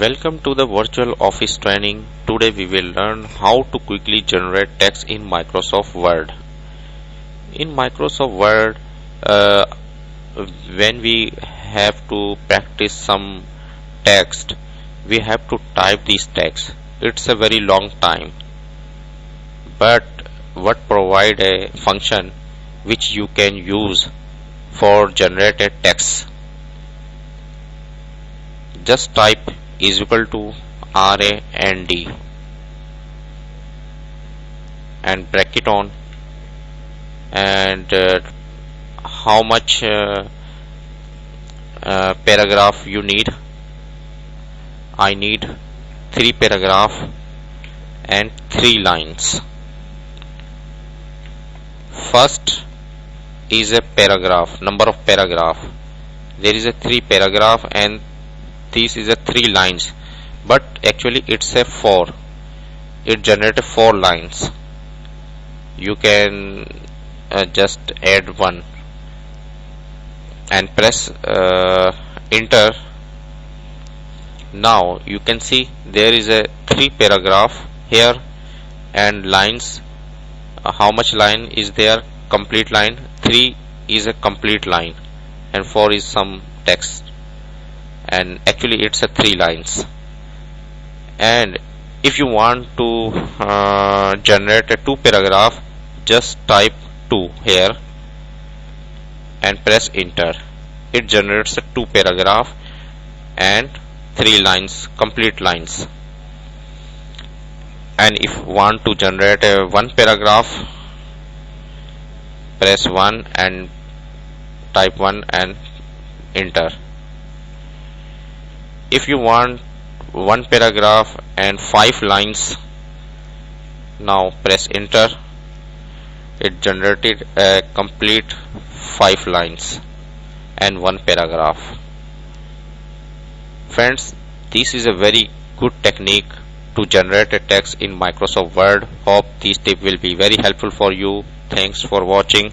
Welcome to the virtual office training. Today we will learn how to quickly generate text in Microsoft Word. In Microsoft Word, uh, when we have to practice some text, we have to type these text. It's a very long time. But what provide a function which you can use for generated text? Just type is equal to RAND and bracket on, and how much paragraph you need. I need 3 paragraph and 3 lines. First is a paragraph, number of paragraph. There is a 3 paragraph and this is a 3 lines, but actually it's a 4. It generates 4 lines. You can just add one and press enter. Now you can see there is a 3 paragraph here and lines. How much line is there? Complete line. 3 is a complete line and 4 is some text, and actually it's a 3 lines. And if you want to generate a 2 paragraph, just type 2 here and press enter. It generates a 2 paragraph and 3 lines, complete lines. And if you want to generate a 1 paragraph, press 1 and type 1 and enter. If you want 1 paragraph and 5 lines, now press enter. It generated a complete 5 lines and 1 paragraph. Friends, this is a very good technique to generate a text in Microsoft Word. Hope this tip will be very helpful for you. Thanks for watching.